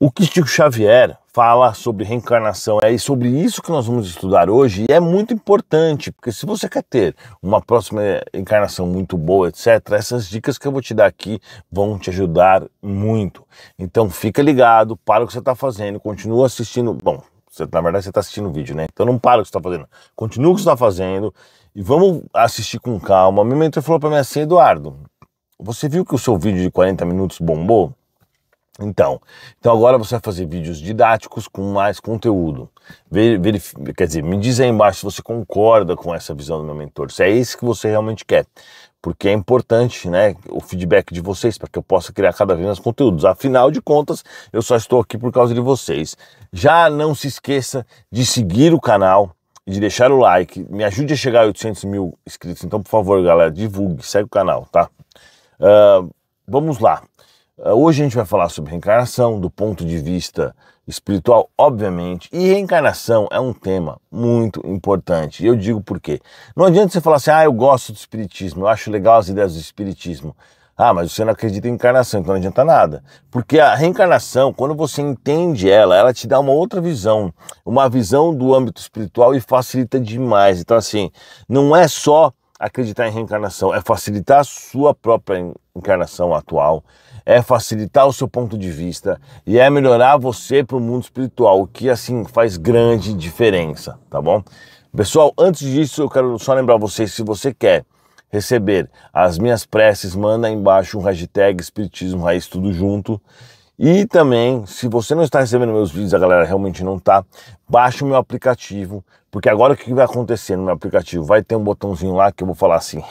O que Chico Xavier fala sobre reencarnação é sobre isso que nós vamos estudar hoje, e é muito importante, porque se você quer ter uma próxima encarnação muito boa, etc., essas dicas que eu vou te dar aqui vão te ajudar muito. Então fica ligado, para o que você está fazendo, continua assistindo. Bom, na verdade você está assistindo o vídeo, né? Então não para o que você está fazendo, continua o que você está fazendo e vamos assistir com calma. Meu mentor falou para mim assim: Eduardo, você viu que o seu vídeo de 40 minutos bombou? Então agora você vai fazer vídeos didáticos com mais conteúdo. Quer dizer, me diz aí embaixo se você concorda com essa visão do meu mentor, se é isso que você realmente quer, porque é importante, né, o feedback de vocês para que eu possa criar cada vez mais conteúdos. Afinal de contas, eu só estou aqui por causa de vocês. Já não se esqueça de seguir o canal e de deixar o like, me ajude a chegar a 800 mil inscritos. Então, por favor, galera, divulgue, segue o canal, tá? Vamos lá. Hoje a gente vai falar sobre reencarnação do ponto de vista espiritual, obviamente, e reencarnação é um tema muito importante. E eu digo por quê. Não adianta você falar assim: eu gosto do espiritismo, eu acho legal as ideias do espiritismo. Mas você não acredita em encarnação, então não adianta nada. Porque a reencarnação, quando você entende ela te dá uma outra visão, uma visão do âmbito espiritual, e facilita demais. Então assim, não é só acreditar em reencarnação, é facilitar a sua própria encarnação atual, é facilitar o seu ponto de vista e é melhorar você para o mundo espiritual, o que assim faz grande diferença, tá bom? Pessoal, antes disso eu quero só lembrar vocês, se você quer receber as minhas preces, manda aí embaixo um hashtag Espiritismo Raiz, tudo junto. E também, se você não está recebendo meus vídeos, a galera realmente não está, baixa o meu aplicativo, porque agora o que vai acontecer no meu aplicativo? Vai ter um botãozinho lá que eu vou falar assim: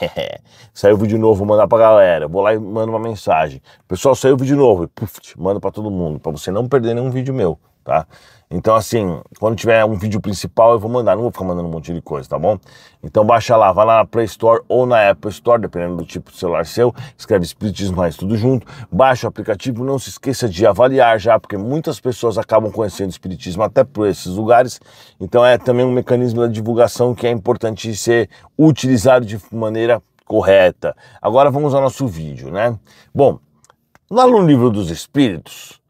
saiu vídeo novo, vou mandar pra galera. Vou lá e mando uma mensagem: pessoal, saiu vídeo novo, e puf, manda pra todo mundo, pra você não perder nenhum vídeo meu, tá? Então assim, quando tiver um vídeo principal eu vou mandar, não vou ficar mandando um monte de coisa, tá bom? Então baixa lá, vai lá na Play Store ou na Apple Store, dependendo do tipo de celular seu, escreve Espiritismo Raiz tudo junto, baixa o aplicativo, não se esqueça de avaliar já, porque muitas pessoas acabam conhecendo o Espiritismo até por esses lugares, então é também um mecanismo da divulgação que é importante ser utilizado de maneira correta. Agora vamos ao nosso vídeo, né? Bom, lá no Livro dos Espíritos,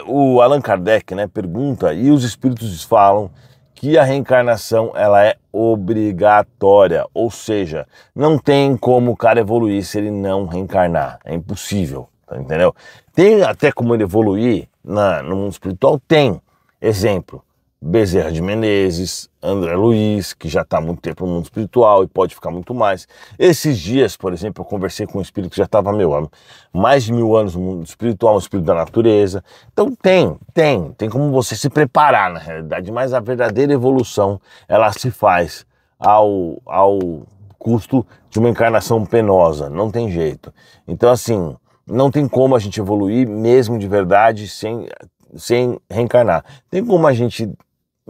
o Allan Kardec, né, pergunta, e os espíritos falam que a reencarnação ela é obrigatória, ou seja, não tem como o cara evoluir se ele não reencarnar, é impossível, tá, entendeu? Tem até como ele evoluir no mundo espiritual, tem, exemplo, Bezerra de Menezes, André Luiz, que já está há muito tempo no mundo espiritual e pode ficar muito mais. Esses dias, por exemplo, eu conversei com um espírito que já estava há mais de 1000 anos no mundo espiritual, um espírito da natureza. Então tem como você se preparar na realidade, mas a verdadeira evolução, ela se faz ao custo de uma encarnação penosa, não tem jeito. Então assim, não tem como a gente evoluir mesmo de verdade sem reencarnar. Tem como a gente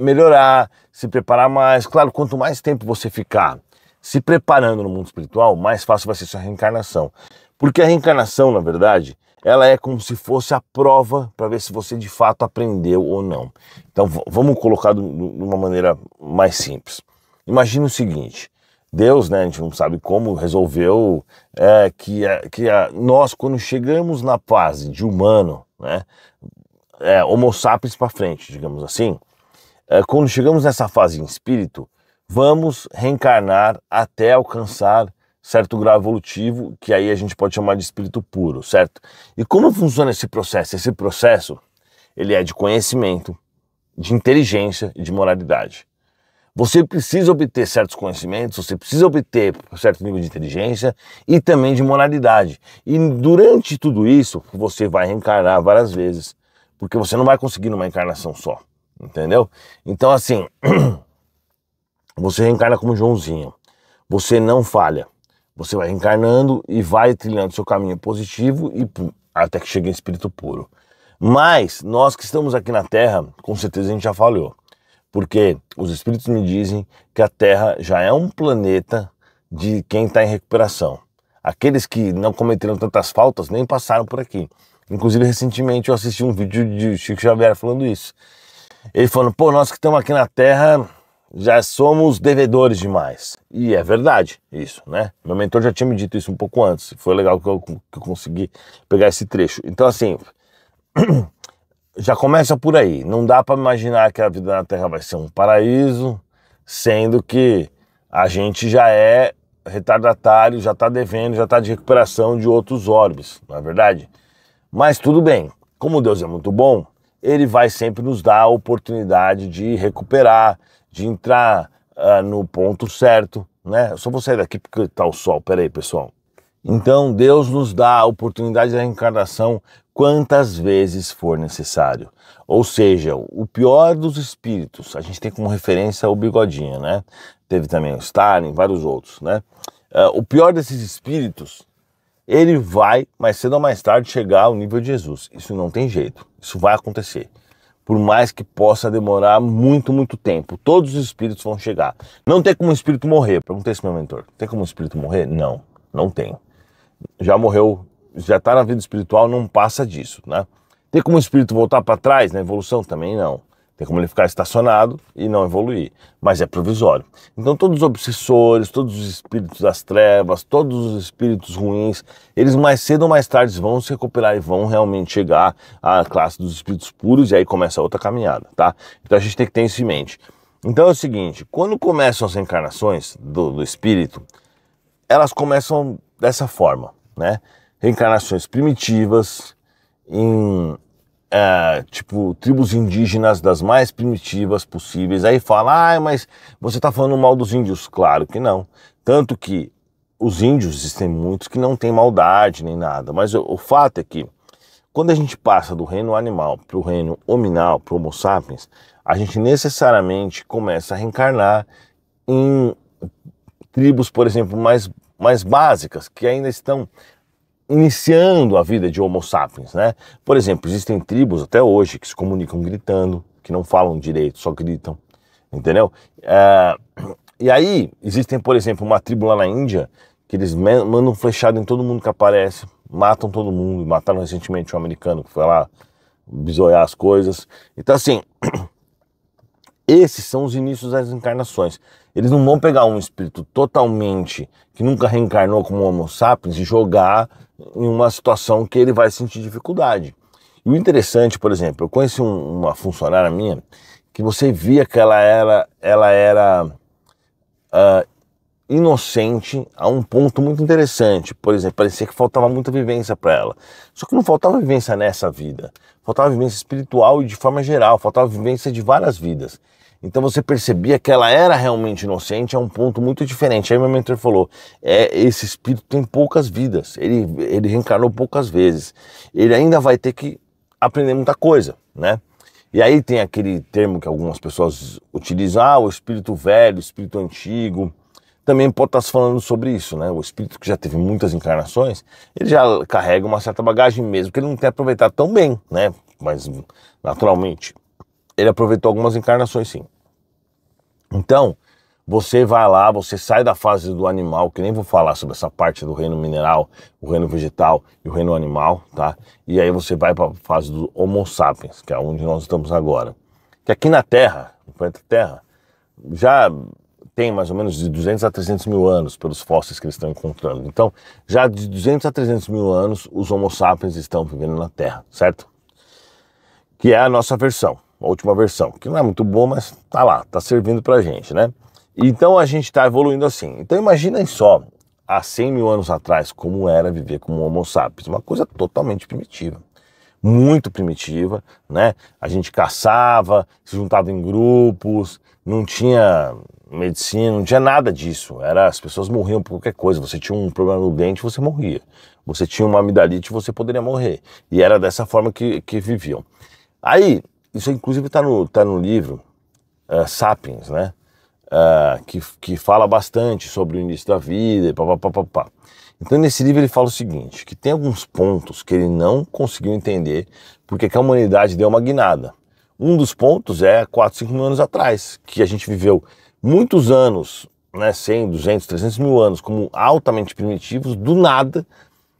melhorar, se preparar mais. Claro, quanto mais tempo você ficar se preparando no mundo espiritual, mais fácil vai ser sua reencarnação. Porque a reencarnação, na verdade, ela é como se fosse a prova para ver se você de fato aprendeu ou não. Então vamos colocar de uma maneira mais simples. Imagina o seguinte: Deus, né, a gente não sabe como, resolveu nós, quando chegamos na fase de humano, né, Homo sapiens para frente, digamos assim, quando chegamos nessa fase em espírito, vamos reencarnar até alcançar certo grau evolutivo, que aí a gente pode chamar de espírito puro, certo? E como funciona esse processo? Esse processo, ele é de conhecimento, de inteligência e de moralidade. Você precisa obter certos conhecimentos, você precisa obter certo nível de inteligência e também de moralidade. E durante tudo isso, você vai reencarnar várias vezes, porque você não vai conseguir numa encarnação só, entendeu? Então assim, você reencarna como Joãozinho, você não falha, você vai reencarnando e vai trilhando seu caminho positivo e até que chegue em espírito puro. Mas nós que estamos aqui na Terra, com certeza a gente já falhou, porque os espíritos me dizem que a Terra já é um planeta de quem está em recuperação. Aqueles que não cometeram tantas faltas nem passaram por aqui. Inclusive, recentemente eu assisti um vídeo de Chico Xavier falando isso. Ele falando: pô, nós que estamos aqui na Terra já somos devedores demais. E é verdade isso, né? Meu mentor já tinha me dito isso um pouco antes. Foi legal que eu consegui pegar esse trecho. Então assim, já começa por aí. Não dá para imaginar que a vida na Terra vai ser um paraíso, sendo que a gente já é retardatário, já está devendo, já está de recuperação de outros orbes, não é verdade? Mas tudo bem, como Deus é muito bom, Ele vai sempre nos dar a oportunidade de recuperar, de entrar no ponto certo, né? Eu só vou sair daqui porque está o sol, peraí pessoal. Então Deus nos dá a oportunidade da reencarnação quantas vezes for necessário. Ou seja, o pior dos espíritos, a gente tem como referência o Bigodinho, né? Teve também o Stalin, vários outros, né? O pior desses espíritos, ele vai, mais cedo ou mais tarde, chegar ao nível de Jesus. Isso não tem jeito, isso vai acontecer. Por mais que possa demorar muito, muito tempo, todos os espíritos vão chegar. Não tem como um espírito morrer. Perguntei isso pro meu mentor. Tem como um espírito morrer? Não, não tem. Já morreu, já está na vida espiritual, não passa disso, né? Tem como o espírito voltar para trás na evolução? Também não. Tem como ele ficar estacionado e não evoluir, mas é provisório. Então todos os obsessores, todos os espíritos das trevas, todos os espíritos ruins, eles mais cedo ou mais tarde vão se recuperar e vão realmente chegar à classe dos espíritos puros e aí começa outra caminhada, tá? Então a gente tem que ter isso em mente. Então é o seguinte, quando começam as reencarnações do espírito, elas começam dessa forma, né? Reencarnações primitivas, em tipo tribos indígenas das mais primitivas possíveis. Aí fala, mas você está falando mal dos índios? Claro que não. Tanto que os índios, existem muitos que não têm maldade nem nada, mas o fato é que quando a gente passa do reino animal para o reino hominal, para o Homo sapiens, a gente necessariamente começa a reencarnar em tribos, por exemplo, mais básicas, que ainda estão iniciando a vida de Homo sapiens, né? Por exemplo, existem tribos até hoje que se comunicam gritando, que não falam direito, só gritam, entendeu? E aí, existem, por exemplo, uma tribo lá na Índia, que eles mandam flechada em todo mundo que aparece, matam todo mundo, mataram recentemente um americano que foi lá bisoiar as coisas. Então, assim, esses são os inícios das encarnações. Eles não vão pegar um espírito totalmente que nunca reencarnou como Homo sapiens e jogar em uma situação que ele vai sentir dificuldade. E o interessante, por exemplo, eu conheci uma funcionária minha que você via que ela era inocente a um ponto muito interessante. Por exemplo, parecia que faltava muita vivência para ela. Só que não faltava vivência nessa vida. Faltava vivência espiritual e de forma geral. Faltava vivência de várias vidas. Então você percebia que ela era realmente inocente a um ponto muito diferente. Aí meu mentor falou, esse espírito tem poucas vidas, ele reencarnou poucas vezes. Ele ainda vai ter que aprender muita coisa, né? E aí tem aquele termo que algumas pessoas utilizam, o espírito velho, o espírito antigo. Também pode estar se falando sobre isso, né? O espírito que já teve muitas encarnações, ele já carrega uma certa bagagem mesmo, que ele não tem aproveitado tão bem, né? Mas, naturalmente, ele aproveitou algumas encarnações, sim. Então, você vai lá, você sai da fase do animal, que nem vou falar sobre essa parte do reino mineral, o reino vegetal e o reino animal, tá? E aí você vai para a fase do Homo sapiens, que é onde nós estamos agora. Que aqui na Terra, no planeta Terra, já tem mais ou menos de 200 a 300 mil anos pelos fósseis que eles estão encontrando. Então, já de 200 a 300 mil anos, os Homo sapiens estão vivendo na Terra, certo? Que é a nossa versão, a última versão, que não é muito boa, mas tá lá, tá servindo pra gente, né? Então a gente tá evoluindo assim. Então imaginem só, há 100 mil anos atrás, como era viver como Homo sapiens, uma coisa totalmente primitiva. Muito primitiva, né? A gente caçava, se juntava em grupos, não tinha medicina, não tinha nada disso. As pessoas morriam por qualquer coisa. Você tinha um problema no dente, você morria. Você tinha uma amidalite, você poderia morrer. E era dessa forma que viviam. Aí, isso inclusive está no livro Sapiens, né? Que fala bastante sobre o início da vida e papapá. Então nesse livro ele fala o seguinte, que tem alguns pontos que ele não conseguiu entender porque que a humanidade deu uma guinada. Um dos pontos é 4, 5 mil anos atrás, que a gente viveu muitos anos, né, 100, 200, 300 mil anos como altamente primitivos, do nada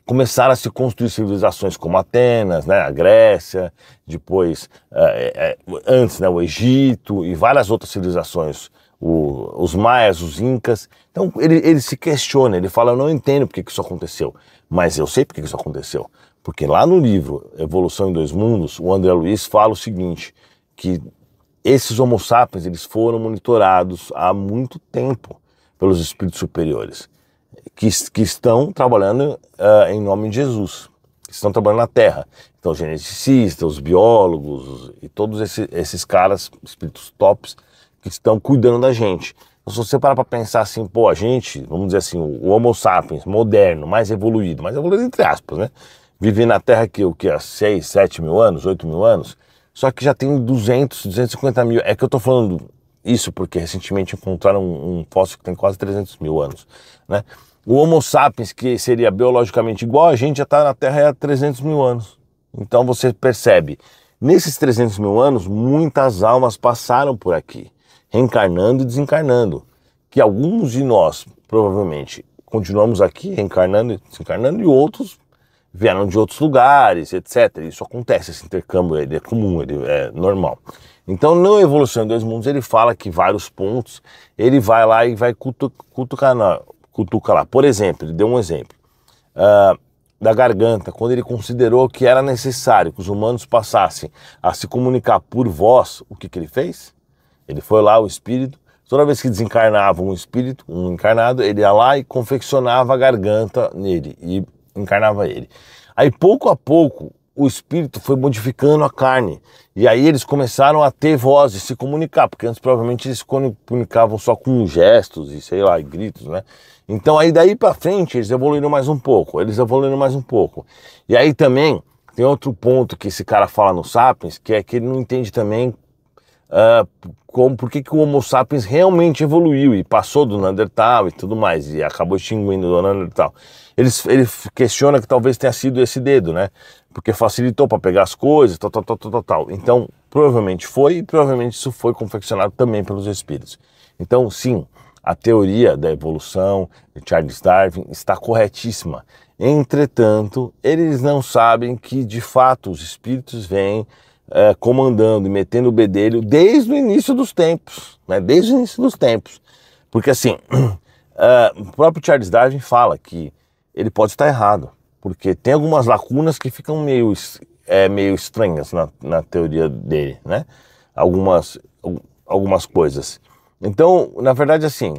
começaram a se construir civilizações como Atenas, né, a Grécia, depois, antes, né, o Egito e várias outras civilizações, os maias, os incas. Então ele se questiona, ele fala, eu não entendo porque que isso aconteceu, mas eu sei porque que isso aconteceu. Porque lá no livro Evolução em Dois Mundos, o André Luiz fala o seguinte, que esses Homo sapiens eles foram monitorados há muito tempo pelos espíritos superiores, que estão trabalhando em nome de Jesus, que estão trabalhando na Terra. Então, os geneticistas, os biólogos e todos esses caras, espíritos tops, que estão cuidando da gente. Então, se você parar para pensar assim, pô, a gente, vamos dizer assim, o Homo sapiens moderno, mais evoluído entre aspas, né? Vive na Terra que o que há 6, 7 mil anos, 8 mil anos, só que já tem 200, 250 mil. É que eu tô falando isso porque recentemente encontraram um fóssil que tem quase 300 mil anos, né? O Homo sapiens, que seria biologicamente igual a gente, já está na Terra há 300 mil anos. Então você percebe, nesses 300 mil anos, muitas almas passaram por aqui, reencarnando e desencarnando. Que alguns de nós, provavelmente, continuamos aqui, reencarnando e desencarnando, e outros vieram de outros lugares, etc. Isso acontece, esse intercâmbio ele é comum, ele é normal. Então, no Evolução em Dois Mundos, ele fala que vários pontos, ele vai lá e vai cutucar lá. Por exemplo, ele deu um exemplo da garganta, quando ele considerou que era necessário que os humanos passassem a se comunicar por voz, o que ele fez? Ele foi lá, o espírito, toda vez que desencarnava um espírito, um encarnado, ele ia lá e confeccionava a garganta nele e encarnava ele. Aí, pouco a pouco, o espírito foi modificando a carne. E aí eles começaram a ter voz e se comunicar, porque antes provavelmente eles se comunicavam só com gestos e sei lá, e gritos, né? Então aí daí pra frente eles evoluíram mais um pouco, E aí também tem outro ponto que esse cara fala no Sapiens, que é que ele não entende também por que o Homo sapiens realmente evoluiu e passou do Neandertal e tudo mais, e acabou extinguindo do Neandertal. Ele questiona que talvez tenha sido esse dedo, né? Porque facilitou para pegar as coisas, tal. Então, provavelmente foi, e provavelmente isso foi confeccionado também pelos espíritos. Então, sim, a teoria da evolução de Charles Darwin está corretíssima. Entretanto, eles não sabem que, de fato, os espíritos vêm comandando e metendo o bedelho desde o início dos tempos, né? Desde o início dos tempos. Porque assim, o próprio Charles Darwin fala que ele pode estar errado, porque tem algumas lacunas que ficam meio estranhas na teoria dele, né? Algumas coisas. Então, na verdade, assim,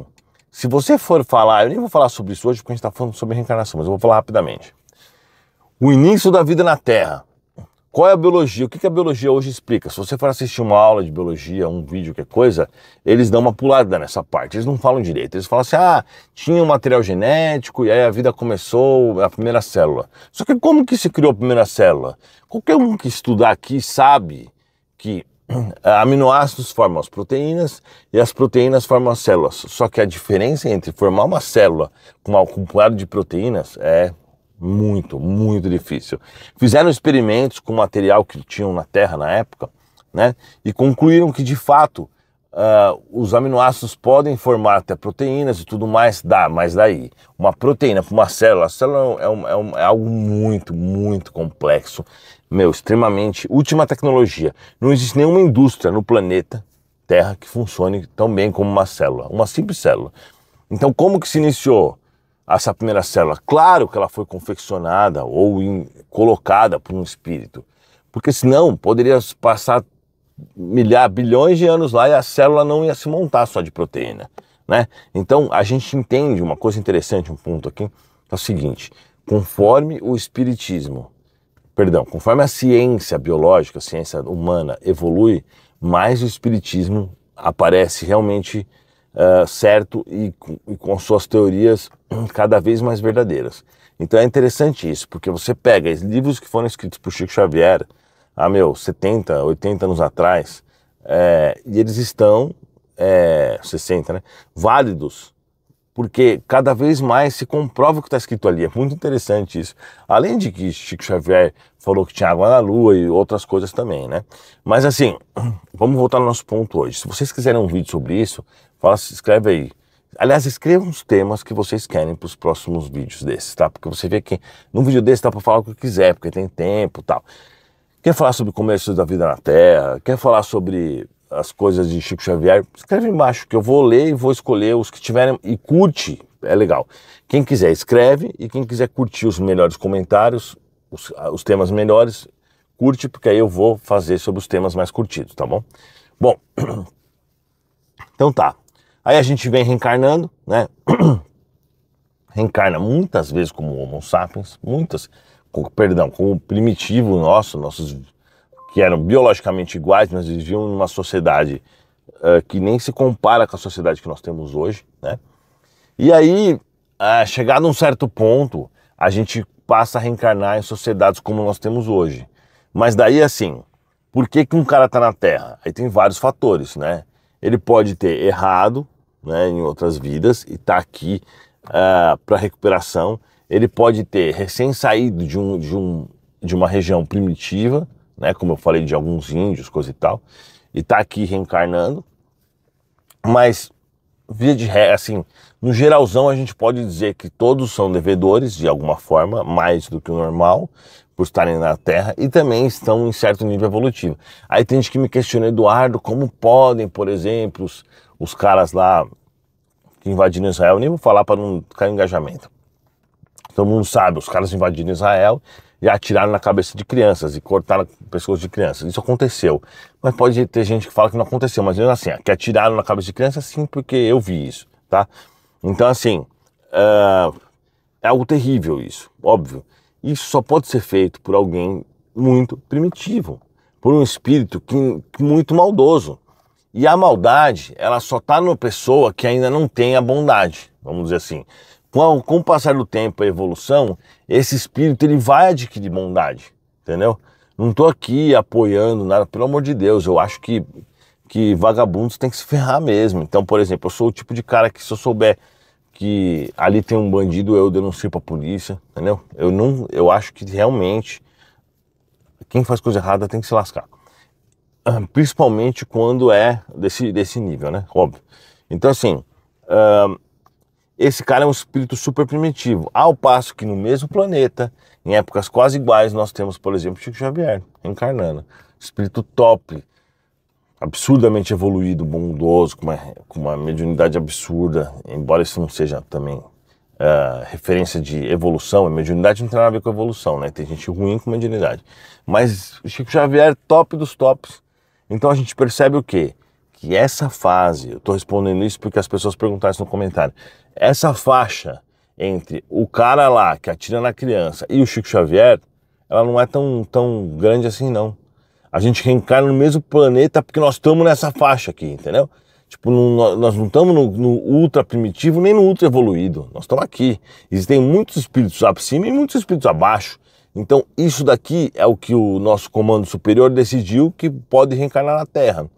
se você for falar, eu nem vou falar sobre isso hoje porque a gente está falando sobre reencarnação, mas eu vou falar rapidamente. O início da vida na Terra. Qual é a biologia? O que a biologia hoje explica? Se você for assistir uma aula de biologia, um vídeo, qualquer coisa, eles dão uma pulada nessa parte, eles não falam direito. Eles falam assim, tinha um material genético e aí a vida começou, a primeira célula. Só que como que se criou a primeira célula? Qualquer um que estudar aqui sabe que aminoácidos formam as proteínas e as proteínas formam as células. Só que a diferença entre formar uma célula com um punhado de proteínas é muito, muito difícil. Fizeram experimentos com o material que tinham na Terra na época, né? E concluíram que, de fato, os aminoácidos podem formar até proteínas e tudo mais, mas daí, uma proteína para uma célula, a célula é algo muito, muito complexo, extremamente, última tecnologia. Não existe nenhuma indústria no planeta Terra que funcione tão bem como uma célula, uma simples célula. Então, como que se iniciou essa primeira célula? Claro que ela foi confeccionada ou colocada por um espírito, porque senão poderia passar bilhões de anos lá e a célula não ia se montar só de proteína, né? Então a gente entende uma coisa interessante, um ponto aqui, é o seguinte: conforme a ciência biológica, a ciência humana evolui, mais o espiritismo aparece realmente certo e com suas teorias cada vez mais verdadeiras. Então é interessante isso, porque você pega os livros que foram escritos por Chico Xavier há 70, 80 anos atrás, e eles estão 60, né, válidos, porque cada vez mais se comprova o que está escrito ali. É muito interessante isso. Além de que Chico Xavier falou que tinha água na lua e outras coisas também, né? Mas assim, vamos voltar ao nosso ponto hoje. Se vocês quiserem um vídeo sobre isso, escreve aí. Aliás, escrevam os temas que vocês querem para os próximos vídeos desses, tá? Porque você vê que num vídeo desse dá para falar o que quiser, porque tem tempo e tal. Quer falar sobre o começo da vida na Terra? Quer falar sobre as coisas de Chico Xavier? Escreve embaixo que eu vou ler e vou escolher os que tiverem, e curte, é legal. Quem quiser escreve, e quem quiser curtir os melhores comentários, os temas melhores, curte, porque aí eu vou fazer sobre os temas mais curtidos, tá bom? Bom, então tá. Aí a gente vem reencarnando, né? Reencarna muitas vezes como Homo sapiens, como primitivo nossos que eram biologicamente iguais, mas viviam numa sociedade que nem se compara com a sociedade que nós temos hoje, né? E aí, chegado a um certo ponto, a gente passa a reencarnar em sociedades como nós temos hoje. Mas daí, assim, por que um cara tá na Terra? Aí tem vários fatores, né? Ele pode ter errado, né, em outras vidas e tá aqui para recuperação. Ele pode ter recém saído de uma região primitiva, né, como eu falei, de alguns índios, coisa e tal, e tá aqui reencarnando. Mas, via de regra, assim, no geralzão a gente pode dizer que todos são devedores, de alguma forma, mais do que o normal, por estarem na Terra, e também estão em certo nível evolutivo. Aí tem gente que me questiona, Eduardo, como podem, por exemplo, os caras lá que invadiram Israel, nem vou falar para não cair engajamento. Todo mundo sabe, os caras invadiram Israel e atiraram na cabeça de crianças e cortaram pescoço de crianças. Isso aconteceu. Mas pode ter gente que fala que não aconteceu, mas mesmo assim, que atiraram na cabeça de crianças, sim, porque eu vi isso, tá? Então, assim, é algo terrível isso, óbvio. Isso só pode ser feito por alguém muito primitivo, por um espírito muito maldoso. E a maldade, ela só está numa pessoa que ainda não tem a bondade, vamos dizer assim. Com o passar do tempo, a evolução, esse espírito ele vai adquirir bondade, entendeu? Não estou aqui apoiando nada, pelo amor de Deus, eu acho que vagabundos tem que se ferrar mesmo. Então, por exemplo, eu sou o tipo de cara que se eu souber que ali tem um bandido, eu denuncio pra polícia, entendeu? Eu acho que realmente quem faz coisa errada tem que se lascar. Principalmente quando é desse nível, né? Óbvio. Então, assim, esse cara é um espírito super primitivo. Ao passo que no mesmo planeta, em épocas quase iguais, nós temos, por exemplo, Chico Xavier, reencarnando. Espírito top, absurdamente evoluído, bondoso, com uma mediunidade absurda, embora isso não seja também referência de evolução. A mediunidade não tem nada a ver com evolução, né? Tem gente ruim com mediunidade. Mas o Chico Xavier, top dos tops. Então a gente percebe o quê? Que essa fase, eu estou respondendo isso porque as pessoas perguntaram isso no comentário, essa faixa entre o cara lá que atira na criança e o Chico Xavier, ela não é tão grande assim, não. A gente reencarna no mesmo planeta porque nós estamos nessa faixa aqui, entendeu? Tipo, nós não estamos no ultra primitivo nem no ultra evoluído, nós estamos aqui. Existem muitos espíritos acima e muitos espíritos abaixo. Então isso daqui é o que o nosso comando superior decidiu que pode reencarnar na Terra.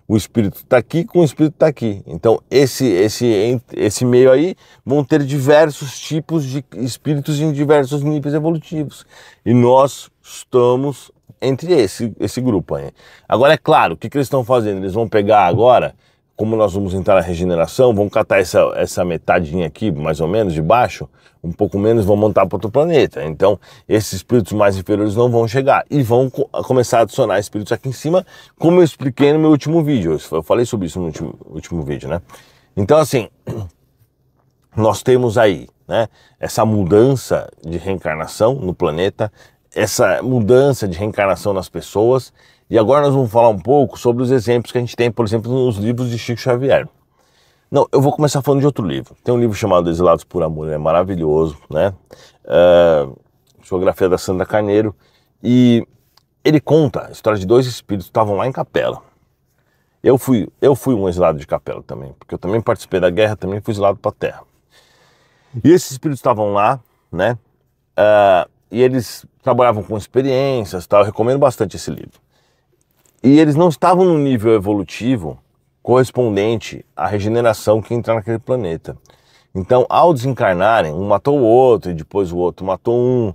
O espírito está aqui com o espírito está aqui. Então esse meio aí vão ter diversos tipos de espíritos em diversos níveis evolutivos. E nós estamos entre esse grupo aí. Agora é claro, o que eles estão fazendo? Eles vão pegar agora, como nós vamos entrar na regeneração, vão catar essa metadinha aqui, mais ou menos, de baixo, um pouco menos, vão montar para outro planeta. Então, esses espíritos mais inferiores não vão chegar e vão começar a adicionar espíritos aqui em cima, como eu expliquei no meu último vídeo. Eu falei sobre isso no último vídeo, né? Então, assim, nós temos aí, né, essa mudança de reencarnação no planeta, essa mudança de reencarnação nas pessoas. E agora nós vamos falar um pouco sobre os exemplos que a gente tem, por exemplo, nos livros de Chico Xavier. Não, eu vou começar falando de outro livro. Tem um livro chamado Exilados por Amor, é maravilhoso, né? Psicografia da Sandra Carneiro. E ele conta a história de dois espíritos que estavam lá em Capela. Eu fui um exilado de Capela também, porque eu também participei da guerra, também fui exilado para a Terra. E esses espíritos estavam lá, né? E eles trabalhavam com experiências, tal. Eu recomendo bastante esse livro. E eles não estavam no nível evolutivo correspondente à regeneração que entra naquele planeta. Então, ao desencarnarem, um matou o outro e depois o outro matou um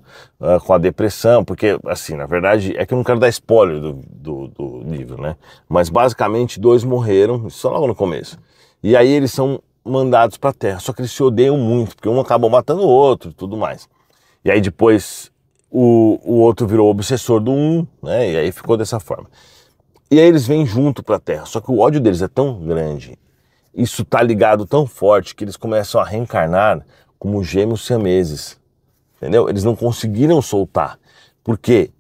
com a depressão, porque, assim, na verdade, é que eu não quero dar spoiler do livro, né? Mas, basicamente, dois morreram, isso só logo no começo. E aí eles são mandados para a Terra, só que eles se odeiam muito, porque um acabou matando o outro e tudo mais. E aí depois o outro virou obsessor do um, né? E aí ficou dessa forma. E aí eles vêm junto para a Terra, só que o ódio deles é tão grande, isso tá ligado tão forte, que eles começam a reencarnar como gêmeos siameses, entendeu? Eles não conseguiram soltar, Porque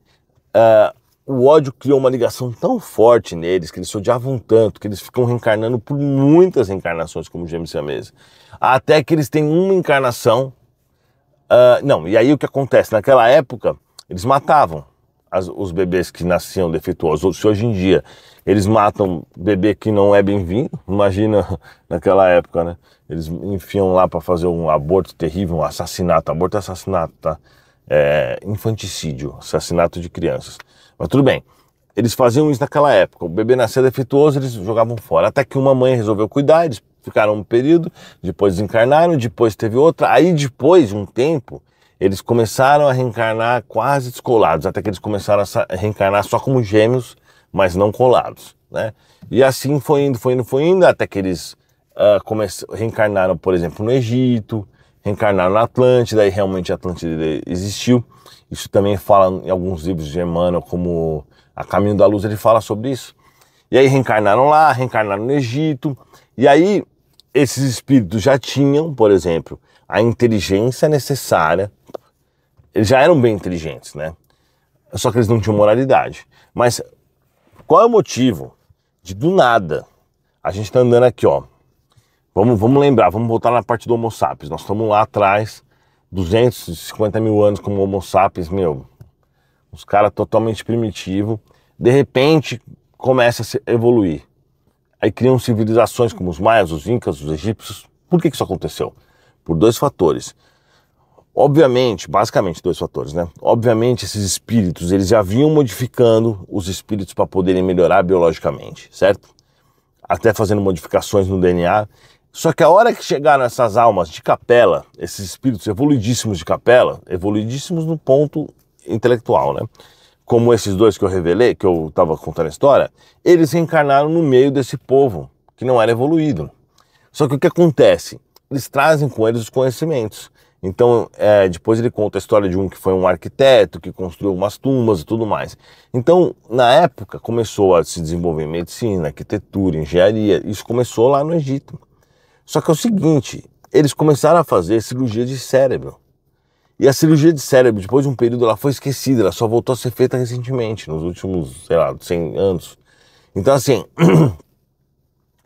o ódio criou uma ligação tão forte neles, que eles se odiavam tanto, que eles ficam reencarnando por muitas reencarnações como gêmeos siameses. Até que eles têm uma encarnação. Não, e aí o que acontece? Naquela época, eles matavam os bebês que nasciam defeituosos. Se hoje em dia eles matam bebê que não é bem-vindo, imagina naquela época, né? Eles enfiam lá para fazer um aborto terrível, um assassinato. Aborto é assassinato, tá? Infanticídio, assassinato de crianças. Mas tudo bem, eles faziam isso naquela época. O bebê nascia defeituoso, eles jogavam fora. Até que uma mãe resolveu cuidar, eles ficaram um período, depois desencarnaram, depois teve outra. Aí depois de um tempo, eles começaram a reencarnar quase descolados, até que eles começaram a reencarnar só como gêmeos, mas não colados, né? E assim foi indo, até que eles reencarnaram, por exemplo, no Egito, reencarnaram na Atlântida, e realmente a Atlântida existiu. Isso também fala em alguns livros de Emmanuel, como A Caminho da Luz, ele fala sobre isso. E aí reencarnaram lá, reencarnaram no Egito, e aí esses espíritos já tinham, por exemplo, a inteligência necessária. Eles já eram bem inteligentes, né? Só que eles não tinham moralidade. Mas qual é o motivo de, do nada, a gente tá andando aqui, ó. Vamos lembrar, vamos voltar na parte do Homo sapiens. Nós estamos lá atrás, 250 mil anos como Homo sapiens, os caras totalmente primitivos. De repente, começa a se evoluir. Aí criam civilizações como os maias, os incas, os egípcios. Por que isso aconteceu? Por dois fatores. Obviamente, basicamente dois fatores, né? Obviamente esses espíritos, eles já vinham modificando os espíritos para poderem melhorar biologicamente, certo? Até fazendo modificações no DNA. Só que a hora que chegaram essas almas de capela, esses espíritos evoluidíssimos de capela, evoluidíssimos no ponto intelectual, né? Como esses dois que eu revelei, que eu estava contando a história, eles reencarnaram no meio desse povo que não era evoluído. Só que o que acontece? Eles trazem com eles os conhecimentos. Então, depois ele conta a história de um que foi um arquiteto, que construiu umas tumbas e tudo mais. Então, na época, começou a se desenvolver medicina, arquitetura, engenharia. Isso começou lá no Egito. Só que é o seguinte, eles começaram a fazer cirurgia de cérebro. E a cirurgia de cérebro, depois de um período, ela foi esquecida, ela só voltou a ser feita recentemente, nos últimos, 100 anos. Então, assim,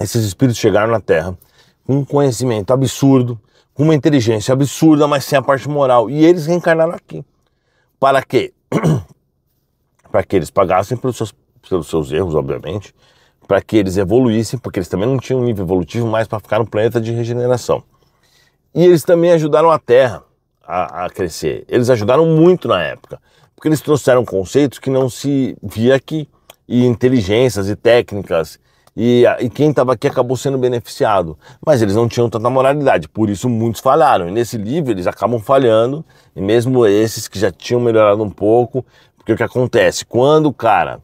esses espíritos chegaram na Terra com um conhecimento absurdo, com uma inteligência absurda, mas sem a parte moral. E eles reencarnaram aqui. Para quê? Para que eles pagassem pelos seus erros, obviamente, para que eles evoluíssem, porque eles também não tinham um nível evolutivo mais para ficar no planeta de regeneração. E eles também ajudaram a Terra a crescer. Eles ajudaram muito na época, porque eles trouxeram conceitos que não se via aqui, e inteligências e técnicas, e quem estava aqui acabou sendo beneficiado, mas eles não tinham tanta moralidade, por isso muitos falharam, e nesse livro eles acabam falhando, e mesmo esses que já tinham melhorado um pouco, porque o que acontece, quando o cara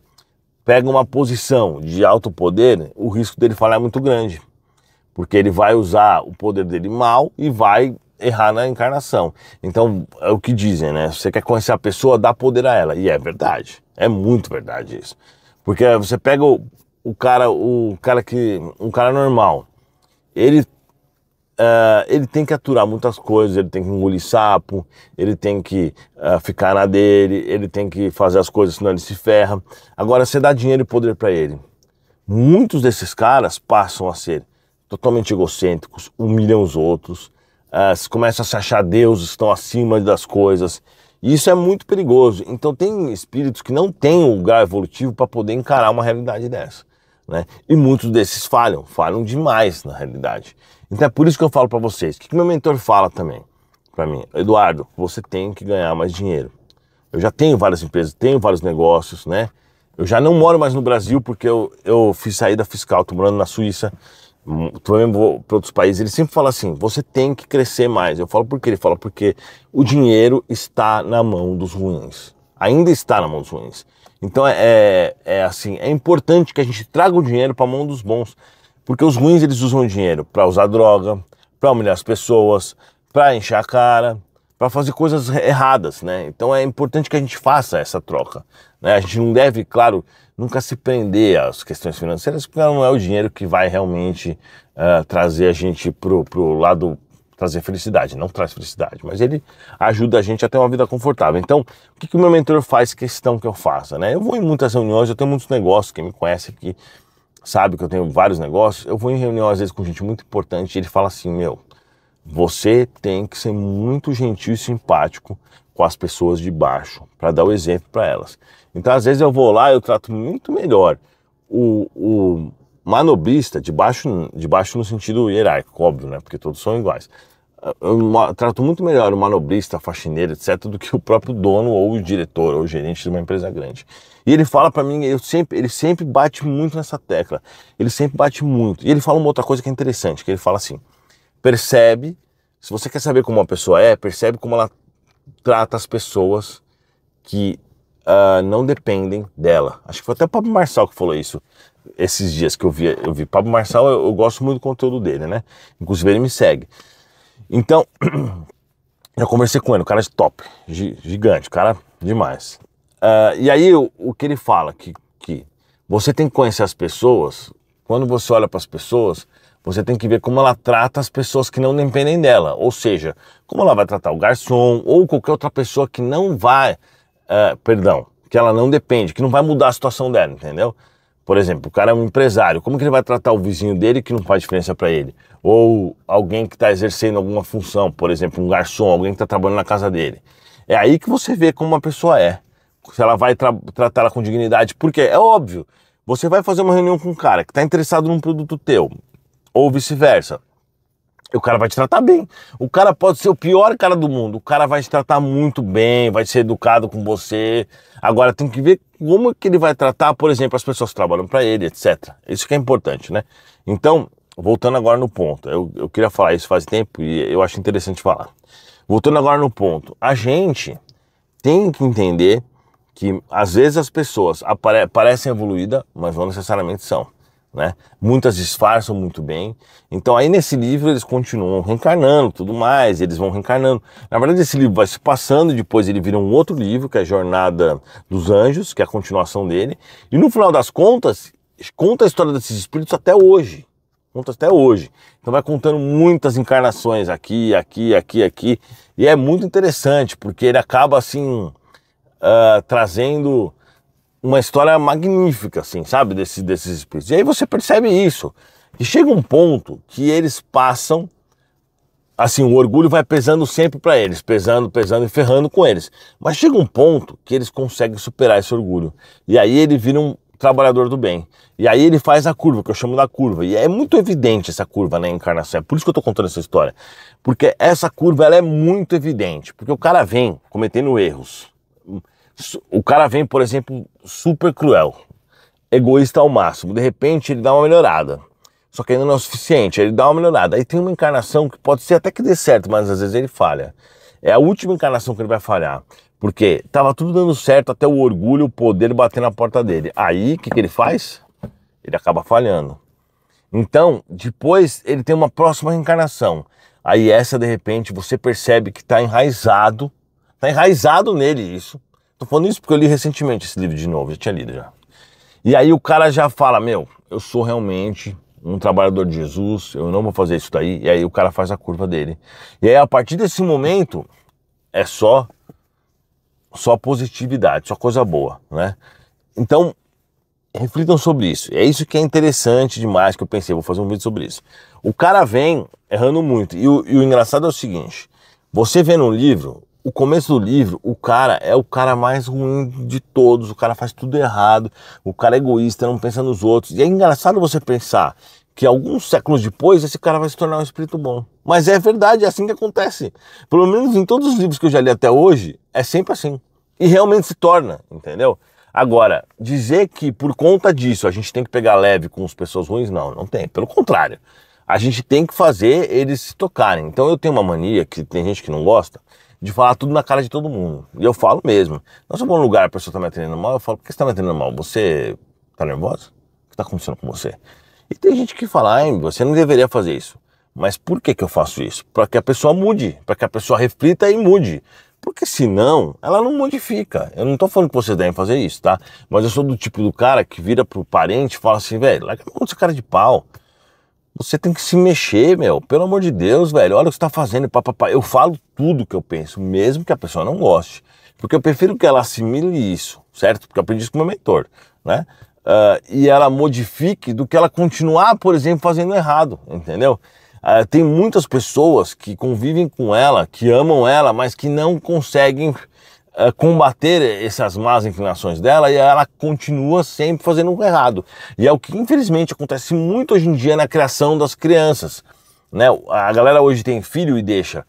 pega uma posição de alto poder, o risco dele falhar é muito grande, porque ele vai usar o poder dele mal e vai errar na encarnação. Então, é o que dizem, né? Você quer conhecer a pessoa, dá poder a ela. E é verdade. É muito verdade isso. Porque você pega um cara normal, ele tem que aturar muitas coisas, ele tem que engolir sapo, ele tem que ficar na dele, ele tem que fazer as coisas, senão ele se ferra. Agora, você dá dinheiro e poder para ele. Muitos desses caras passam a ser totalmente egocêntricos, humilham os outros, começam a se achar deuses, estão acima das coisas. E isso é muito perigoso. Então tem espíritos que não têm o grau evolutivo para poder encarar uma realidade dessa, né? E muitos desses falham demais na realidade. Então é por isso que eu falo para vocês, o que meu mentor fala também para mim: Eduardo, você tem que ganhar mais dinheiro. Eu já tenho várias empresas, tenho vários negócios, né? Eu já não moro mais no Brasil porque eu fiz saída fiscal, tô morando na Suíça, também vou para outros países. Ele sempre fala assim: você tem que crescer mais. Eu falo por quê? Ele fala porque o dinheiro está na mão dos ruins. Ainda está na mão dos ruins. Então assim, é importante que a gente traga o dinheiro para a mão dos bons. Porque os ruins, eles usam o dinheiro para usar droga, para humilhar as pessoas, para encher a cara, para fazer coisas erradas, né? Então é importante que a gente faça essa troca, né? A gente não deve, claro, nunca se prender às questões financeiras, porque não é o dinheiro que vai realmente trazer a gente pro lado trazer felicidade, não traz felicidade, mas ele ajuda a gente a ter uma vida confortável. Então, o que o meu mentor faz questão que eu faça, né? Eu vou em muitas reuniões, eu tenho muitos negócios, quem me conhece aqui sabe que eu tenho vários negócios, eu vou em reunião às vezes com gente muito importante e ele fala assim, meu, você tem que ser muito gentil e simpático com as pessoas de baixo, para dar o exemplo para elas. Então, às vezes eu vou lá, eu trato muito melhor o manobrista, de baixo no sentido hierárquico, óbvio, né? Porque todos são iguais. Eu trato muito melhor o manobrista, faxineiro, etc., do que o próprio dono ou o diretor ou o gerente de uma empresa grande. E ele fala para mim, ele sempre bate muito nessa tecla. Ele sempre bate muito. E ele fala uma outra coisa que é interessante, que ele fala assim, percebe, se você quer saber como uma pessoa é, percebe como ela trata as pessoas que não dependem dela. Acho que foi até o Pablo Marçal que falou isso esses dias que eu vi. Pablo Marçal, eu gosto muito do conteúdo dele, né? Inclusive ele me segue. Então, eu conversei com ele, um cara de top, gigante, cara demais. E aí o que ele fala, que você tem que conhecer as pessoas, quando você olha para as pessoas, você tem que ver como ela trata as pessoas que não dependem dela. Ou seja, como ela vai tratar o garçom ou qualquer outra pessoa que não vai, que ela não depende, que não vai mudar a situação dela, entendeu? Por exemplo, o cara é um empresário, como que ele vai tratar o vizinho dele que não faz diferença para ele? Ou alguém que está exercendo alguma função, por exemplo, um garçom, alguém que está trabalhando na casa dele. É aí que você vê como uma pessoa é, se ela vai tratar ela com dignidade, porque é óbvio, você vai fazer uma reunião com um cara que está interessado num produto teu, ou vice-versa, o cara vai te tratar bem. O cara pode ser o pior cara do mundo, o cara vai te tratar muito bem, vai ser educado com você. Agora tem que ver como que ele vai tratar, por exemplo, as pessoas que trabalham para ele, etc. Isso que é importante, né? Então, voltando agora no ponto, eu queria falar isso faz tempo e eu acho interessante falar. Voltando agora no ponto, a gente tem que entender que às vezes as pessoas parecem evoluídas, mas não necessariamente são. Né? Muitas disfarçam muito bem, então aí nesse livro eles continuam reencarnando, tudo mais, eles vão reencarnando. Na verdade esse livro vai se passando, depois ele vira um outro livro, que é a Jornada dos Anjos, que é a continuação dele, e no final das contas, conta a história desses espíritos até hoje, conta até hoje. Então vai contando muitas encarnações aqui, e é muito interessante, porque ele acaba assim, trazendo uma história magnífica, assim, sabe, desses espíritos. E aí você percebe isso. E chega um ponto que eles passam, assim, o orgulho vai pesando sempre para eles, pesando e ferrando com eles. Mas chega um ponto que eles conseguem superar esse orgulho. E aí ele vira um trabalhador do bem. E aí ele faz a curva, que eu chamo da curva. E é muito evidente essa curva na encarnação. É por isso que eu tô contando essa história. Porque essa curva, ela é muito evidente. Porque o cara vem cometendo erros. O cara vem, por exemplo, super cruel, egoísta ao máximo, de repente ele dá uma melhorada, só que ainda não é o suficiente, ele dá uma melhorada, aí tem uma encarnação que pode ser até que dê certo, mas às vezes ele falha, é a última encarnação que ele vai falhar, porque estava tudo dando certo até o orgulho, o poder bater na porta dele, aí o que ele faz? Ele acaba falhando. Então, depois ele tem uma próxima reencarnação, aí essa de repente você percebe que está enraizado nele isso. Tô falando isso porque eu li recentemente esse livro de novo, já tinha lido já. E aí o cara já fala, meu, eu sou realmente um trabalhador de Jesus, eu não vou fazer isso daí. E aí o cara faz a curva dele. E aí a partir desse momento é só positividade, só coisa boa, né? Então, reflitam sobre isso. É isso que é interessante demais, que eu pensei, vou fazer um vídeo sobre isso. O cara vem errando muito. E o engraçado é o seguinte, você vê no livro, o começo do livro, o cara é o cara mais ruim de todos, o cara faz tudo errado, o cara é egoísta, não pensa nos outros. E é engraçado você pensar que alguns séculos depois esse cara vai se tornar um espírito bom. Mas é verdade, é assim que acontece. Pelo menos em todos os livros que eu já li até hoje, é sempre assim. E realmente se torna, entendeu? Agora, dizer que por conta disso a gente tem que pegar leve com as pessoas ruins, não tem. Pelo contrário, a gente tem que fazer eles se tocarem. Então eu tenho uma mania, que tem gente que não gosta, de falar tudo na cara de todo mundo. E eu falo mesmo. Nós vamos num lugar, a pessoa tá me atendendo mal, eu falo, por que você tá me atendendo mal? Você tá nervosa? O que tá acontecendo com você? E tem gente que fala, você não deveria fazer isso. Mas por que eu faço isso? Para que a pessoa mude, para que a pessoa reflita e mude. Porque senão, ela não modifica. Eu não tô falando que vocês devem fazer isso, tá? Mas eu sou do tipo do cara que vira pro parente e fala assim, velho, larga a mão desse cara de pau. você tem que se mexer, meu, pelo amor de Deus, velho, olha o que você tá fazendo, papapá. Eu falo tudo que eu penso, mesmo que a pessoa não goste, porque eu prefiro que ela assimile isso, certo? Porque eu aprendi isso com o meu mentor, né? E ela modifique do que ela continuar, por exemplo, fazendo errado, entendeu? Tem muitas pessoas que convivem com ela, que amam ela, mas que não conseguem combater essas más inclinações dela, e ela continua sempre fazendo o errado. E é o que infelizmente acontece muito hoje em dia na criação das crianças, né? A galera hoje tem filho e deixa.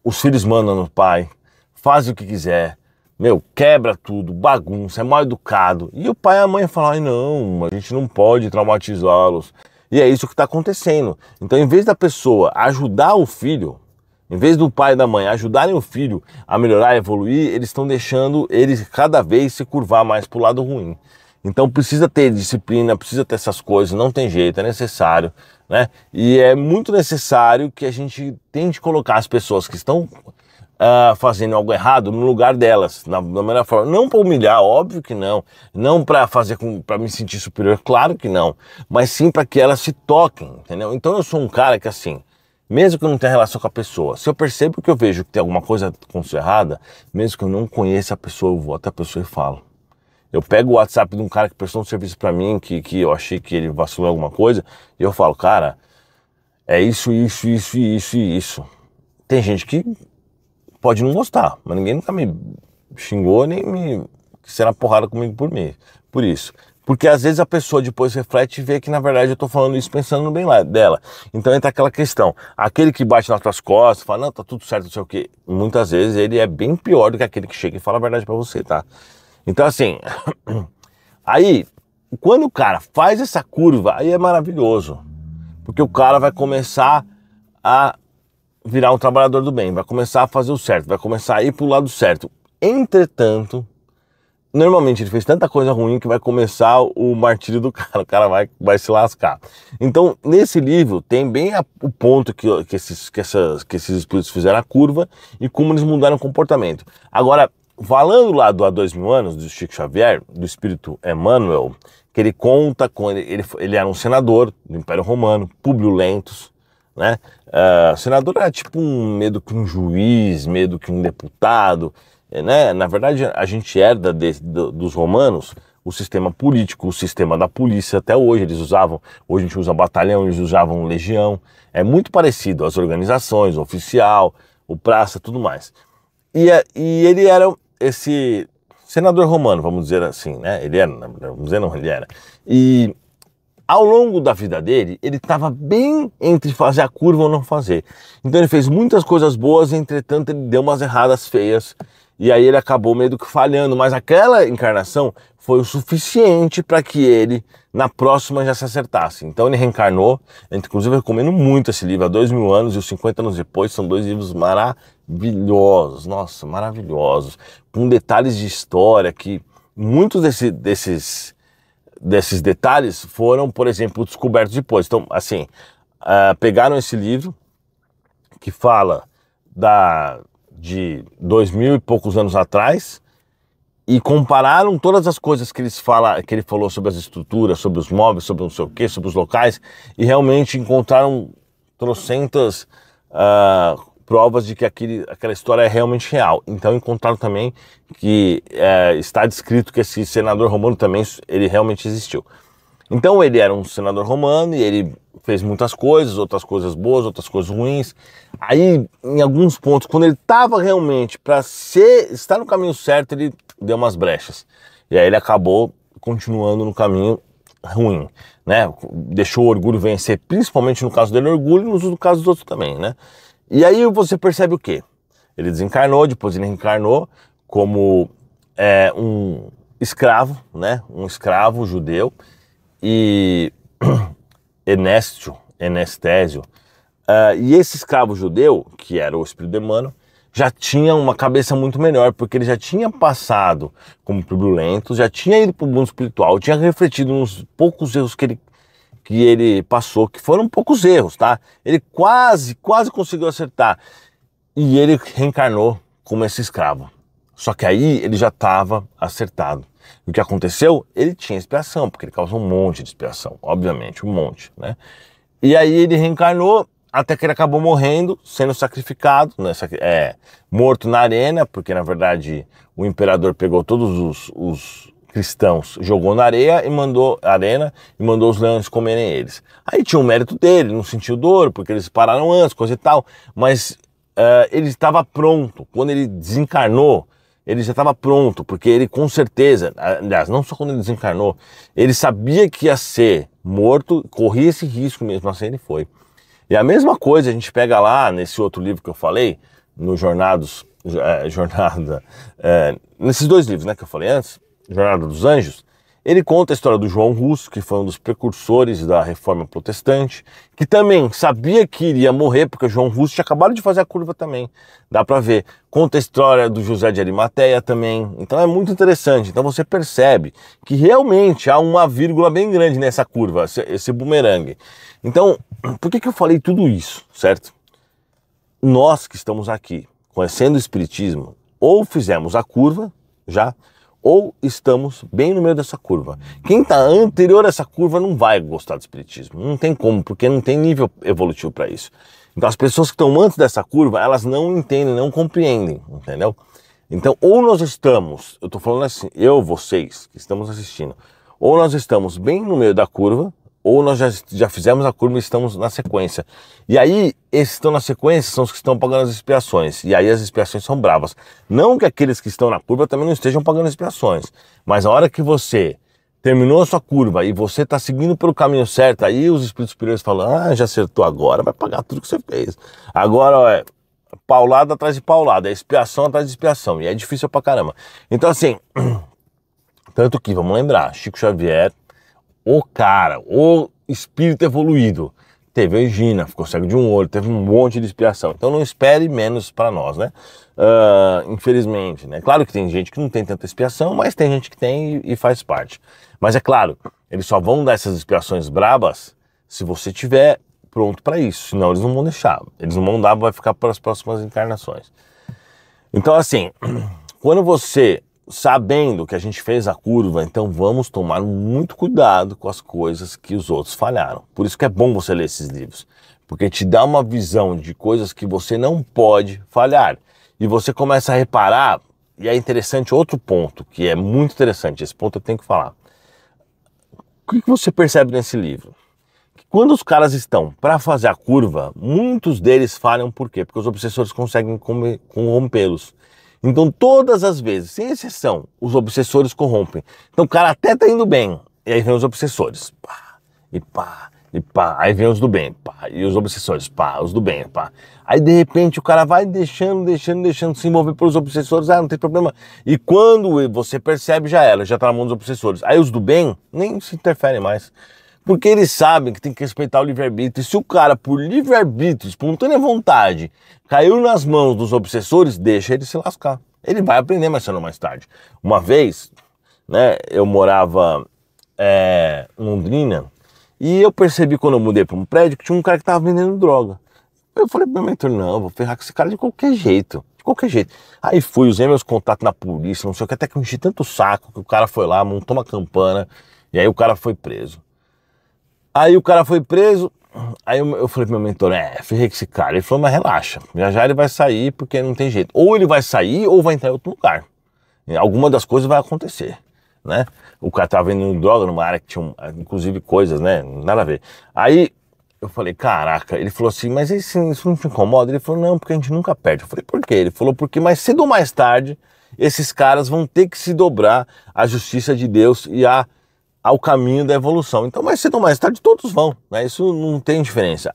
Os filhos mandam no pai, faz o que quiser, meu, quebra tudo, bagunça, é mal educado. E o pai e a mãe falam, ai não, a gente não pode traumatizá-los. E é isso que está acontecendo. Então, em vez da pessoa ajudar o filho, em vez do pai e da mãe ajudarem o filho a melhorar, a evoluir, eles estão deixando ele cada vez se curvar mais para o lado ruim. Então precisa ter disciplina, precisa ter essas coisas, não tem jeito, é necessário, né? E é muito necessário que a gente tente colocar as pessoas que estão fazendo algo errado no lugar delas, da melhor forma. Não para humilhar, óbvio que não. Não para fazer para me sentir superior, claro que não. Mas sim para que elas se toquem, entendeu? Então eu sou um cara que assim, mesmo que eu não tenha relação com a pessoa, se eu percebo que eu vejo que tem alguma coisa acontecendo errada, mesmo que eu não conheça a pessoa, eu vou até a pessoa e falo. Eu pego o WhatsApp de um cara que prestou um serviço para mim, que eu achei que ele vacilou em alguma coisa, e eu falo, cara, é isso, isso, isso, isso e isso. Tem gente que pode não gostar, mas ninguém nunca me xingou, nem me será porrada comigo por isso. Porque às vezes a pessoa depois reflete e vê que na verdade eu tô falando isso pensando no bem dela. Então entra aquela questão, aquele que bate nas tuas costas, fala, não, tá tudo certo, não sei o quê. Muitas vezes ele é bem pior do que aquele que chega e fala a verdade pra você, tá? Então assim, aí, quando o cara faz essa curva, aí é maravilhoso. Porque o cara vai começar a virar um trabalhador do bem, vai começar a fazer o certo, vai começar a ir pro lado certo. Entretanto, normalmente ele fez tanta coisa ruim que vai começar o martírio do cara, o cara vai se lascar. Então, nesse livro tem bem o ponto que esses espíritos fizeram a curva e como eles mudaram o comportamento. Agora, falando lá do Há 2000 anos, do Chico Xavier, do espírito Emmanuel, que ele conta com ele era um senador do Império Romano, Públio Lentulus, né? Senador era tipo medo que um juiz, medo que um deputado, né? Na verdade, a gente herda dos romanos o sistema político, o sistema da polícia. Até hoje eles usavam, hoje a gente usa batalhão, eles usavam legião. É muito parecido às organizações, o oficial, o praça, tudo mais. E ele era esse senador romano, vamos dizer assim, né? Ele era, vamos dizer não, ele era. E ao longo da vida dele, ele estava bem entre fazer a curva ou não fazer. Então ele fez muitas coisas boas, entretanto ele deu umas erradas feias. E aí ele acabou meio que falhando, mas aquela encarnação foi o suficiente para que ele, na próxima, já se acertasse. Então ele reencarnou, inclusive eu recomendo muito esse livro, Há 2000 anos e os 50 anos depois, são dois livros maravilhosos, nossa, maravilhosos, com detalhes de história que muitos desses detalhes foram, por exemplo, descobertos depois. Então, assim, pegaram esse livro que fala de 2000 e poucos anos atrás e compararam todas as coisas que ele falou sobre as estruturas, sobre os móveis, sobre não sei o que, sobre os locais, e realmente encontraram trocentas provas de que aquela história é realmente real. Então encontraram também que está descrito que esse senador romano também, ele realmente existiu. Então ele era um senador romano e ele fez muitas coisas, outras coisas boas, outras coisas ruins. Aí, em alguns pontos, quando ele estava realmente para estar no caminho certo, ele deu umas brechas. E aí ele acabou continuando no caminho ruim, né? Deixou o orgulho vencer, principalmente no caso dele, orgulho, e no caso dos outros também, né? E aí você percebe o quê? Ele desencarnou, depois ele reencarnou como um escravo, né? Um escravo judeu. E Enestésio, e esse escravo judeu, que era o espírito Emmanuel, já tinha uma cabeça muito melhor, porque ele já tinha passado como turbulento, já tinha ido para o mundo espiritual, tinha refletido nos poucos erros que ele passou, que foram poucos erros, tá? Ele quase conseguiu acertar, e ele reencarnou como esse escravo. Só que aí ele já estava acertado. E o que aconteceu? Ele tinha expiação, porque ele causou um monte de expiação, obviamente, um monte, né? E aí ele reencarnou, até que ele acabou morrendo, sendo sacrificado, morto na arena, porque na verdade o imperador pegou todos os cristãos, jogou na areia e mandou os leões comerem eles. Aí tinha um mérito dele, não sentiu dor, porque eles pararam antes, coisa e tal, mas ele estava pronto. Quando ele desencarnou, ele já estava pronto, porque ele com certeza, aliás, não só quando ele desencarnou, ele sabia que ia ser morto, corria esse risco mesmo, assim ele foi. E a mesma coisa a gente pega lá nesse outro livro que eu falei, no nesses dois livros, né, que eu falei antes, Jornada dos Anjos, ele conta a história do João Russo, que foi um dos precursores da Reforma Protestante, que também sabia que iria morrer, porque o João Russo tinha acabado de fazer a curva também, dá para ver. Conta a história do José de Arimateia também, então é muito interessante. Então você percebe que realmente há uma vírgula bem grande nessa curva, esse bumerangue. Então, por que eu falei tudo isso, certo? Nós que estamos aqui, conhecendo o Espiritismo, ou fizemos a curva já, ou estamos bem no meio dessa curva. Quem está anterior a essa curva não vai gostar do Espiritismo. Não tem como, porque não tem nível evolutivo para isso. Então as pessoas que estão antes dessa curva, elas não entendem, não compreendem, entendeu? Então ou nós estamos, eu estou falando assim, vocês que estamos assistindo, ou nós estamos bem no meio da curva, ou nós já fizemos a curva e estamos na sequência. E aí, esses que estão na sequência são os que estão pagando as expiações. E aí as expiações são bravas. Não que aqueles que estão na curva também não estejam pagando expiações. Mas a hora que você terminou a sua curva e você está seguindo pelo caminho certo, aí os espíritos superiores falam, já acertou agora, vai pagar tudo que você fez. Agora, paulada atrás de paulada, é expiação atrás de expiação. E é difícil pra caramba. Então assim, tanto que, vamos lembrar, Chico Xavier, o espírito evoluído, teve a angina, ficou cego de um olho, teve um monte de expiação. Então não espere menos para nós, né? Infelizmente, né? Claro que tem gente que não tem tanta expiação, mas tem gente que tem e faz parte. Mas é claro, eles só vão dar essas expiações brabas se você tiver pronto para isso, senão eles não vão deixar. Eles não vão dar, vai ficar para as próximas encarnações. Então assim, quando você... sabendo que a gente fez a curva, então vamos tomar muito cuidado com as coisas que os outros falharam. Por isso que é bom você ler esses livros, porque te dá uma visão de coisas que você não pode falhar. E você começa a reparar, e é interessante outro ponto, que é muito interessante, esse ponto eu tenho que falar. O que você percebe nesse livro? Que quando os caras estão para fazer a curva, muitos deles falham por quê? Porque os obsessores conseguem corrompê-los. Então todas as vezes, sem exceção, os obsessores corrompem. Então o cara até tá indo bem, e aí vem os obsessores, pá, e pá, e pá. Aí vem os do bem, pá, e os obsessores, pá, os do bem, pá. Aí de repente o cara vai deixando se envolver pelos obsessores, não tem problema. E quando você percebe, já tá na mão dos obsessores. Aí os do bem nem se interferem mais. Porque eles sabem que tem que respeitar o livre-arbítrio. E se o cara, por livre-arbítrio, espontânea vontade, caiu nas mãos dos obsessores, deixa ele se lascar. Ele vai aprender mais cedo ou mais tarde. Uma vez, né, eu morava em Londrina e eu percebi quando eu mudei para um prédio que tinha um cara que estava vendendo droga. Eu falei pro meu mentor, não, vou ferrar com esse cara de qualquer jeito. De qualquer jeito. Aí fui, usei meus contatos na polícia, não sei o que, até que eu enchi tanto saco que o cara foi lá, montou uma campana e aí o cara foi preso. Aí o cara foi preso, aí eu falei pro meu mentor, ferrei com esse cara. Ele falou, mas relaxa, já ele vai sair porque não tem jeito. Ou ele vai sair ou vai entrar em outro lugar. Alguma das coisas vai acontecer, né? O cara tava vendendo droga numa área que tinha, inclusive, coisas, né? Nada a ver. Aí eu falei, caraca, ele falou assim, mas isso não te incomoda? Ele falou, não, porque a gente nunca perde. Eu falei, por quê? Ele falou, porque mais cedo ou mais tarde, esses caras vão ter que se dobrar à justiça de Deus e ao caminho da evolução. Então, mais cedo ou mais tarde, todos vão, né? Isso não tem diferença.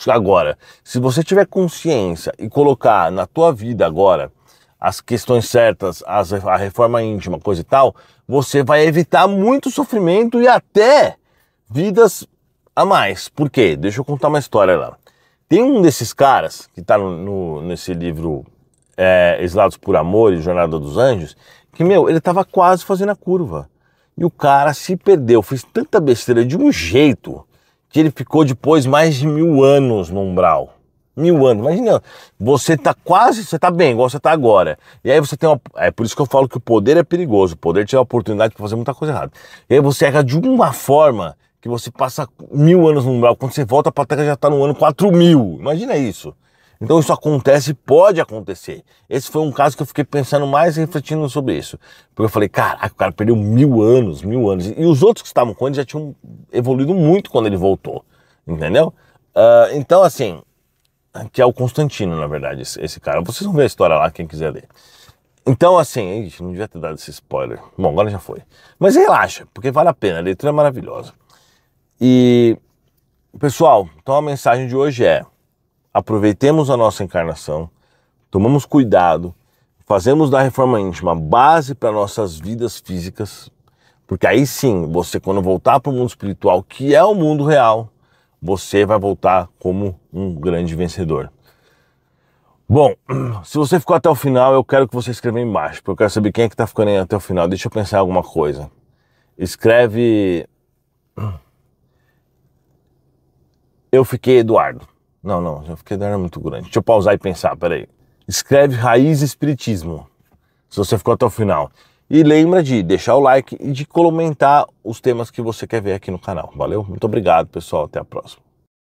Agora, se você tiver consciência e colocar na tua vida agora as questões certas, a reforma íntima, coisa e tal, você vai evitar muito sofrimento e até vidas a mais. Por quê? Deixa eu contar uma história lá. Tem um desses caras, que está nesse livro Exilados por Amor e Jornada dos Anjos, que, ele estava quase fazendo a curva. E o cara se perdeu, fez tanta besteira de um jeito que ele ficou depois mais de 1000 anos no umbral. 1000 anos, imagina, você tá bem, igual você tá agora. E aí você tem é por isso que eu falo que o poder é perigoso, o poder te dá a oportunidade de fazer muita coisa errada. E aí você erra de uma forma que você passa 1000 anos no umbral, quando você volta para a Terra já está no ano 4000. Imagina isso. Então isso acontece, pode acontecer. Esse foi um caso que eu fiquei pensando mais e refletindo sobre isso. Porque eu falei, caraca, o cara perdeu 1000 anos, 1000 anos. E os outros que estavam com ele já tinham evoluído muito quando ele voltou, entendeu? Então assim, que é o Constantino, na verdade, esse cara. Vocês vão ver a história lá, quem quiser ler. Então assim, ixi, não devia ter dado esse spoiler. Bom, agora já foi. Mas relaxa, porque vale a pena, a leitura é maravilhosa. E, pessoal, então a mensagem de hoje é: aproveitemos a nossa encarnação, tomamos cuidado, fazemos da reforma íntima base para nossas vidas físicas, porque aí sim, você quando voltar para o mundo espiritual, que é o mundo real, você vai voltar como um grande vencedor. Bom, se você ficou até o final, eu quero que você escreva aí embaixo, porque eu quero saber quem é que está ficando aí até o final. Deixa eu pensar em alguma coisa. Escreve... Eu fiquei Eduardo. Não, eu fiquei Eduardo é muito grande. Deixa eu pausar e pensar, peraí. Escreve Raiz Espiritismo, se você ficou até o final. E lembra de deixar o like e de comentar os temas que você quer ver aqui no canal. Valeu? Muito obrigado, pessoal. Até a próxima.